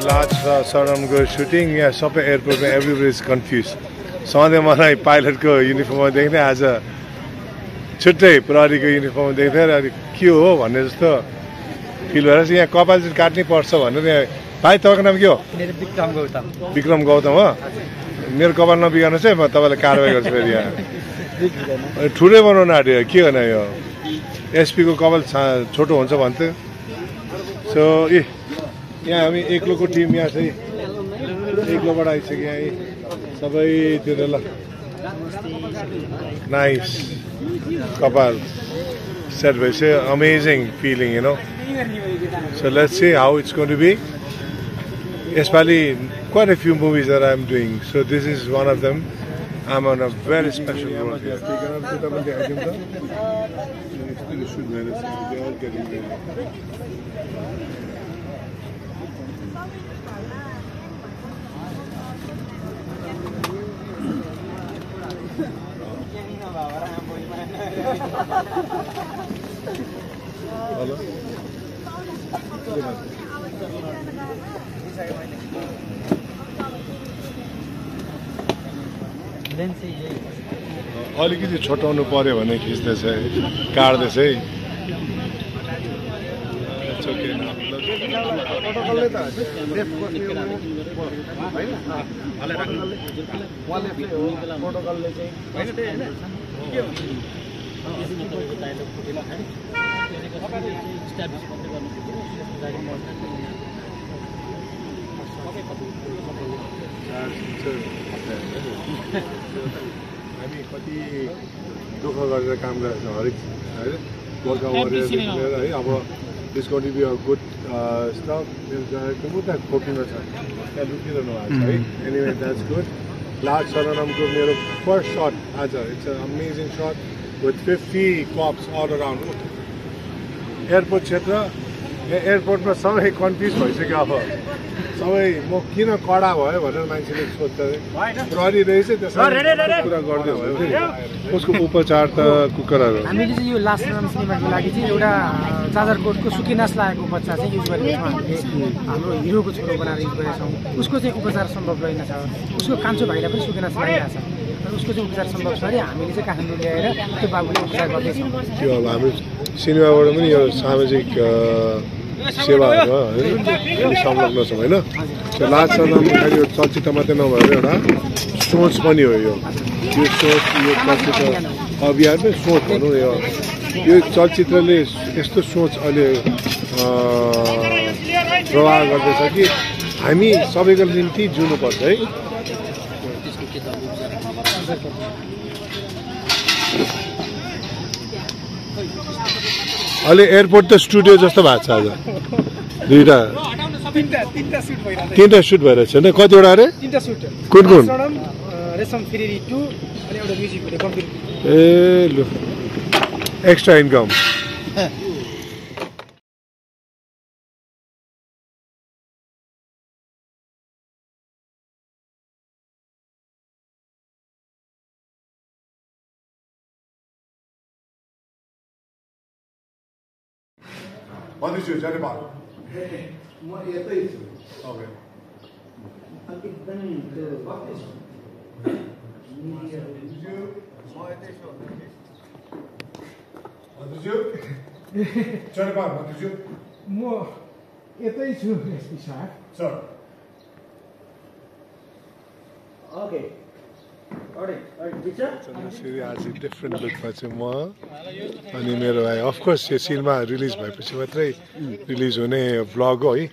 Last शरणको shooting यहाँ सबै एयरपोर्टमा everybody is confuse सधैँ मलाई पाइलटको युनिफर्ममा देख्ने आज छुट्टै प्रहरीको युनिफर्ममा देख्थेँ र के हो भन्ने जस्तो फिल भएर चाहिँ यहाँ कपाल चाहिँ काट्नै पर्छ भनेर यहाँ भाइ तपाईँको नाम के हो विक्रम गौतम हो मेरो कपाल नबिगार्नुहोस् है म तपाईँलाई कारवाही गर्छु फेरि यहाँ ठुलै बनाउनु आँट्यो के होइन यो एसपीको कपाल छोटो हुन्छ भन्थ्यो सो यहाँ हामी एक्लोको टिम यहाँ चाहिँ एक्लोबाट आइसक्यो यहाँ सबैतिर ल नाइस कपाल सेट भएपछि amazing feeling you know so let's see how it's going to be यसपालि quite a few movies that I'm doing so this is one of them I'm on a very special role here Hello अलिकति छोटाउनु पर्यो भने खिच्दैछ काट्दैछ है हामी कति दुःख गरेर काम गरेको छौँ हरेक होइन गोर्खा वरियरदेखि लिएर है अब this going to be a good stuff मेरो डाइरेक्टर उता खोकिनु छ त्यहाँ लुकिरहनु भएको छ है एनिवे द्याट्स गुड लास्ट शरणमको मेरो फर्स्ट सट आज it's a amazing shot with 50 cops all around airport क्षेत्र एयरपोर्टमा सबै कन्फ्युज भइसक्यो अब सबै म किन कडा भयो भनेर मान्छेले सोध्छ प्रहरी रहेछ त्यसलाई कुरा गर्दै भयो उसको उपचार त कुकुरहरू हामीले चाहिँ यो लास्ट रन सिनेमाको लागि चाहिँ एउटा जाजरकोटको सुकिनास लागेको बच्चा चाहिँ युज गरेको छौँ हामीले हाम्रो हिरोको छोरो बनाएर युज गरेका छौँ उसको चाहिँ उपचार सम्भव रहेनछ उसको कान्छो भाइलाई पनि सुकिनास लागिरहेको छ उसको चाहिँ उपचार सम्भव छ अरे हामीले चाहिँ काठमाडौँ ल्याएर त्यो बाबुले उपचार गर्दैछौँ त्यो अब हाम्रो सिनेमाबाट पनि यो सामाजिक सेवाहरू होइन संलग्न छौँ होइन लास्ट खालि यो चलचित्र मात्रै नभएर एउटा सोच पनि हो यो सोच यो चलचित्र अभियानमै सोच भनौँ यो चलचित्रले यस्तो सोच अहिले प्रवाह गर्दैछ कि हामी सबैको निम्ति जिउनुपर्छ है अहिले एयरपोर्ट त स्टुडियो जस्तो भएको छ आज तीनटा सुट भइरहेछ होइन कतिवटा अरे कुन कुन ए लु extra income What is your Janibal? Okay. What is you? Janibal, what is you? म यतै छु एसपी साहब Sir. ओके आज डिफ्रेन्ट लुकमा चाहिँ म अनि मेरो भाइ अफकोर्स यो सिनेमा रिलिज भएपछि मात्रै रिलिज हुने भ्लग हो है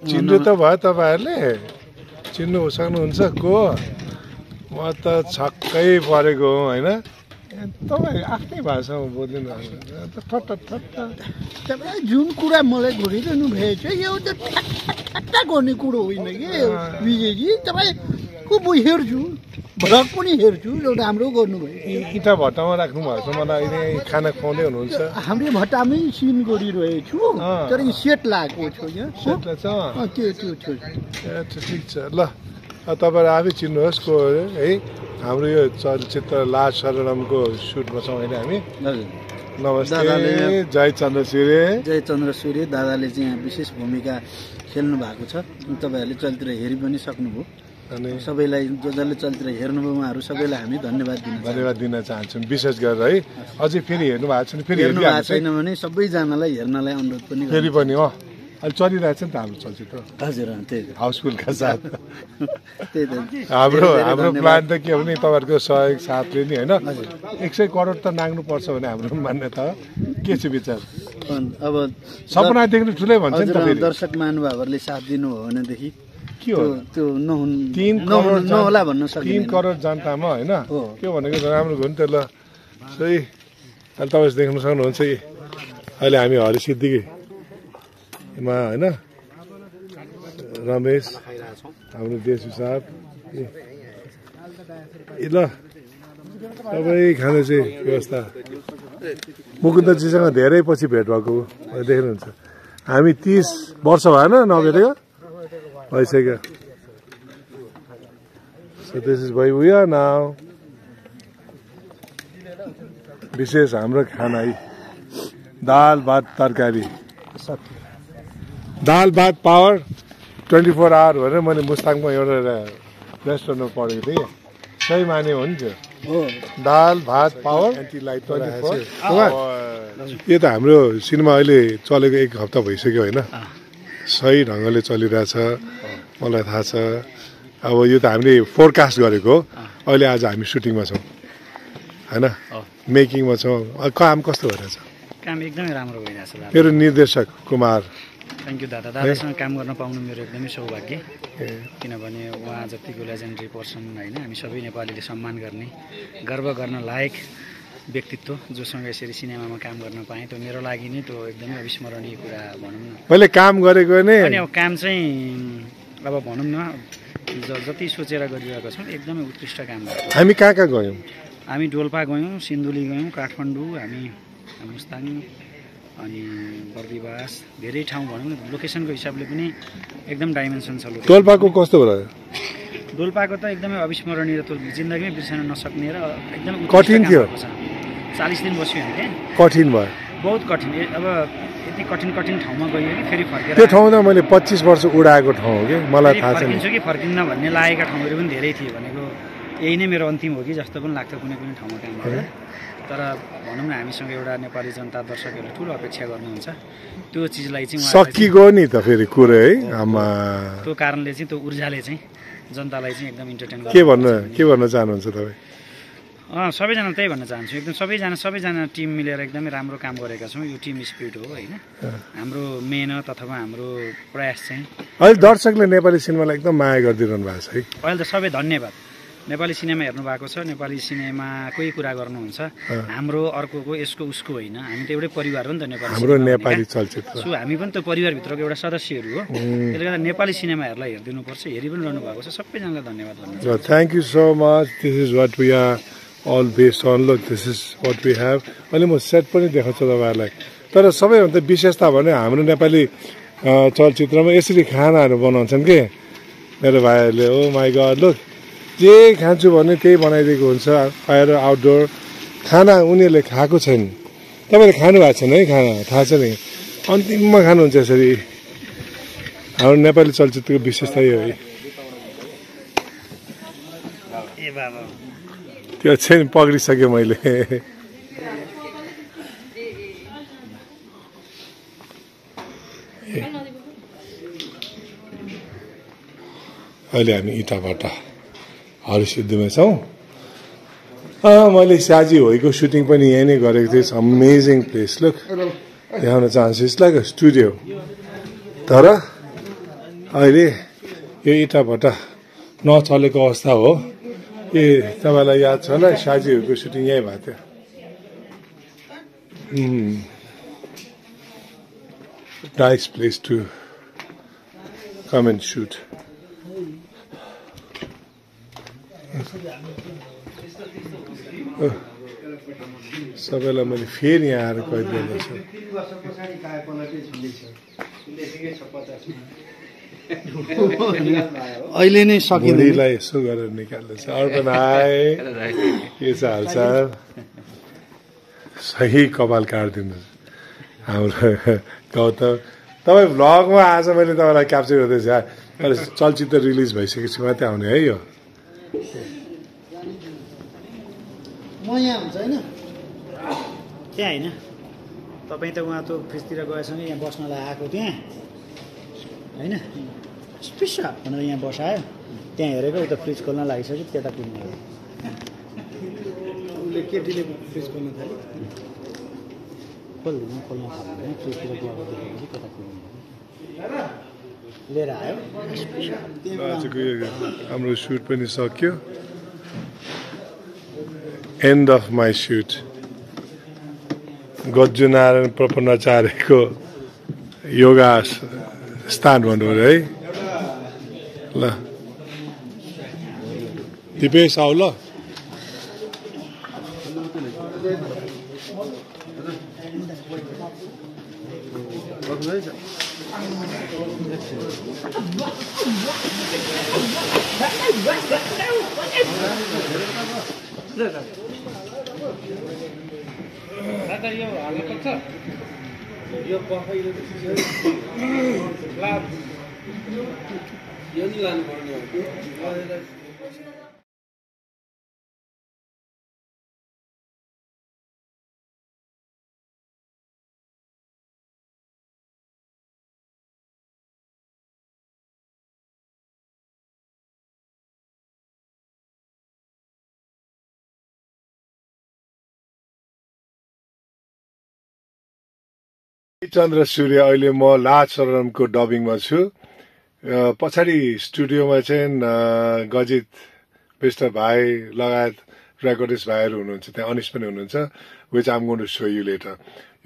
चिन्नु त भयो तपाईँहरूले चिन्नु सक्नुहुन्छ को म त छक्कै परेको हो होइन तपाईँ आफ्नै भाषामा बोल्नु तपाईँ जुन कुरा मलाई घुरिरहनु भएछ यो त ठ्याक्क गर्ने कुरो होइन कि विजयजी तपाईँको म हेर्छु भ्लग पनि हेर्छु एउटा राम्रो गर्नुभयो इँटा भट्टामा राख्नु भएको छ मलाई अहिले खाना खुवाउँदै हुनुहुन्छ हाम्रो भट्टामै सिन गरिरहेछु तर सेट लागेको छु यहाँ सेट त्यो ठिक छ ल तपाईँहरू आफै चिन्नुहोस् को है हाम्रो यो चलचित्र लास्ट शरणमको सुटमा छौँ अहिले हामी नमस्ते जय चन्द्र सूर्य जय चन्द्र सूर्य दादाले चाहिँ यहाँ विशेष भूमिका खेल्नु भएको छ तपाईहरुले चलचित्र हेरि पनि सक्नुभयो अनि सबैलाई जसले चलचित्र हेर्नुभयो उहाँहरु सबैलाई हामी धन्यवाद दिन चाहन्छौँ विशेष गरेर है अझै फेरि हेर्नु भएको छैन फेरि हेर्नु भएको छैन भने सबैजनालाई हेर्नलाई अनुरोध पनि फेरि पनि हो अहिले चलिरहेछ नि त हाम्रो चलचित्र हजुर त्यही हाउसफुलका साथ त्यही त हाम्रो प्लान त के हो भने तपाईहरुको सहयोग साथले नि हैन 100 करोड त नाग्नु पर्छ भने हाम्रो मान्यता के छ विचार अब सपना देख्नु ठुलै भन्छ नि त फेरि दर्शक महानुभावहरुले साथ दिनुभयो भनेदेखि के हो त्यो 3 करोड नहोला भन्न सक्दिन 3 करोड जनतामा हैन के भनेको राम्रो हो नि त ल सही अहिले तपाईले देख्न सक्नुहुन्छ अहिले हामी हरिसिद्धिकी मा हैन रमेश हाम्रो देश साहब ल तपाईँ खाने चाहिँ व्यवस्था मुकुन्दजीसँग धेरै पछि भेट भएको देख्नुहुन्छ हामी 30 वर्ष भएन नभेटेको भइसक्यो So this is why we are now. विशेष हाम्रो खाना है दाल भात तरकारी दाल भात पावर 24 आवर भनेर मैले मुस्ताङमा एउटा रेस्टुरेन्टमा पढेको थिएँ सही माने हो नि त्यो दाल भात पावर 24 यो त हाम्रो सिनेमा अहिले चलेको 1 हप्ता भइसक्यो होइन सही ढङ्गले चलिरहेछ मलाई थाहा छ अब यो त हामीले फोरकास्ट गरेको अहिले आज हामी सुटिङमा छौँ हैन मेकिङमा छौँ काम कस्तो भइरहेछ काम एकदमै राम्रो भइरहेछ दादा मेरो निर्देशक कुमार थ्याङ्क यू दादा दादासँग काम गर्न पाउनु मेरो एकदमै सौभाग्य किनभने उहाँ जतिको लेजेन्डरी पर्सन हैन हामी सबै नेपालीले सम्मान गर्ने गर्व गर्न लायक व्यक्तित्व जोसँग यसरी सिनेमामा काम गर्न पाएँ त्यो मेरो लागि नै त्यो एकदमै अविस्मरणीय कुरा भनौँ न मैले काम गरेको नै अनि अब काम चाहिँ अब भनौँ न जति सोचेर गरिरहेको छौँ एकदमै उत्कृष्ट काम भएको हामी कहाँ कहाँ गयौँ हामी डोल्पा गयौँ सिन्धुली गयौँ काठमाडौँ हामी मुस्ताङ अनि बर्दिवास धेरै ठाउँ भनौँ न लोकेसनको हिसाबले पनि एकदम डाइमेन्सन छ डोल्पाको कस्तो भयो डोल्पाको त एकदमै अविस्मरणीय त्यो जिन्दगीमै बिर्सन नसक्ने र एकदम कठिन थियो 40 दिन बस्यो हामी कठिन भयो बहुत कठिन अब यति कठिन ठाउँमा गयो कि फेरि फर्केर त्यो ठाउँ त मैले 25 वर्ष उडाएको ठाउँ हो कि मलाई थाहा छैन फर्किन्छु कि फर्किन्न भन्ने लागेका ठाउँहरू पनि धेरै थिए भनेको यही नै मेरो अन्तिम हो कि जस्तो पनि लाग्थ्यो कुनै कुनै ठाउँमा काम गर्दा तर भनौँ न हामीसँग एउटा नेपाली जनता दर्शकहरूले ठुलो अपेक्षा गर्नुहुन्छ त्यो चिजलाई चाहिँ सकिगयो नि त फेरि कुरो है आमा त्यो कारणले चाहिँ त्यो ऊर्जाले चाहिँ जनतालाई चाहिँ एकदम इन्टरटेन के भन्न चाहनुहुन्छ तपाईँ सबैजना त्यही भन्न चाहन्छु एकदम सबैजना टिम मिलेर एकदमै राम्रो काम गरेका छौँ यो टिम स्पिरिट हो होइन हाम्रो मेहनत अथवा हाम्रो प्रयास चाहिँ अहिले दर्शकले नेपाली सिनेमालाई एकदम माया गरिदिनु भएको छ है अहिले त सबै धन्यवाद नेपाली सिनेमा हेर्नु भएको छ नेपाली सिनेमाकै कुरा गर्नुहुन्छ हाम्रो अर्कोको यसको उसको होइन हामी त एउटै परिवार हो नि त हाम्रो नेपाली चलचित्र सो हामी पनि त परिवारभित्रको एउटा सदस्यहरू हो त्यसले गर्दा नेपाली सिनेमाहरूलाई हेरिदिनुपर्छ हेरि पनि रहनु भएको छ सबैजनालाई धन्यवाद भन्नु thank you so much this is what we are all based on look this is what we have अहिले म सेट पनि देखाउँछु तपाईहरुलाई तर सबैभन्दा विशेषता भने हाम्रो नेपाली चलचित्रमा यसरी खानाहरू बनाउँछन् के मेरो भाइहरूले ओ माई गॉड लुक जे खान्छु भने त्यही बनाइदिएको हुन्छ बाहिर आउटडोर खाना उनीहरूले खाएको छैन तपाईले खानु भएको छैन है खाना थाहा छ नि अन्तिममा खानुहुन्छ यसरी हाम्रो नेपाली चलचित्रको विशेषता यो है ए बाबा त्यो चाहिँ पक्रिसक्यो मैले अहिले हामी इटाभाटा हरिसिद्धिमा छौँ मैले साजी होइको सुटिङ पनि यहीँ नै गरेको थिएँ अमेजिङ प्लेस लुक देखाउन चाहन्छु इट्स लाइक अ स्टुडियो तर अहिले यो इटाभाटा नचलेको अवस्था हो ए तपाईँलाई याद छ होला साजीहरूको सुटिङ यहीँ भएको थियो nice place to come and shoot सबैलाई मैले फेरि यहाँ आएर कैद गर्दैछु अहिले नै सकिँदैलाई यसो गरेर निकाल्दैछ अर्पण आए के छ हालचाल सही कपाल काटिदिनुहोस् हाम्रो गौतम। तपाईँ भ्लगमा आज मैले तपाईँलाई क्याप्चर गर्दैछु चलचित्र रिलिज भइसकेपछि मात्रै आउने है यो म यहाँ हुन्छ होइन त्यहाँ होइन तपाईँ त उहाँ त्यो फ्रिजतिर गएसँगै यहाँ बस्नलाई आएको त्यहाँ होइन स्पेसा भनेर यहाँ बसायो त्यहाँ हेरेको उता फ्रिज खोल्न लागिसक्यो त्यता पुग्ने हो उसले केटीले फ्रिज खोल्न थाल्यो खोल्न थाल्यो फ्रिजतिर गएको देखेपछि त्यता पुग्ने लिएर आयो आजको हाम्रो सुट पनि सक्यो end of my shoot Gajju Narayan प्रपन्नाचार्यको योगा स्थान भन्नु है ल दिपेश आऊ ल यो हाल्नुपर्छ यो पकाइले यो नि लानुपर्ने हो चन्द्र सूर्य अहिले म लाज सरमको डबिङमा छु पछाडि स्टुडियोमा चाहिँ गजित विष्ट भाइ लगायत रेकर्डिस्ट भाइहरू हुनुहुन्छ त्यहाँ अनिस पनि हुनुहुन्छ which I'm going to show you later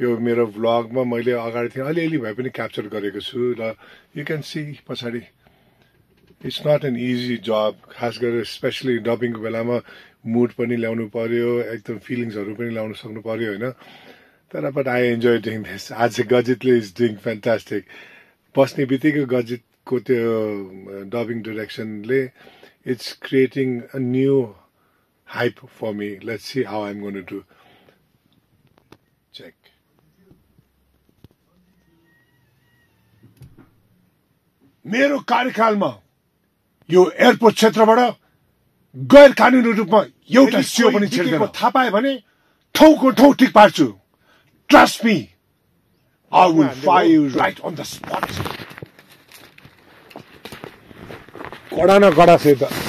यो मेरो भ्लगमा मैले अगाडि थिएँ अलिअलि भए पनि क्याप्चर गरेको छु र यु क्यान सी पछाडि इट्स नट एन इजी जब खास गरेर स्पेसली डबिङको बेलामा मुड पनि ल्याउनु पर्यो एकदम फिलिङ्सहरू पनि ल्याउन सक्नु पर्यो होइन तर but I enjoy doing this आज गजितले इज डुइङ फ्यान्टास्टिक बस्ने बित्तिकै गजितको त्यो डबिङ डिरेक्सनले it's creating a new hype for me let's see how I'm going to do check मेरो कार्यकालमा यो एयरपोर्ट क्षेत्रबाट गैर कानुनी रूपमा एउटा सियो पनि छिर्दैन थाहा पाए भने ठाउँको ठाउँ ठिक पार्छु Trust me, I will fire you right on the spot. कडा न कडा से त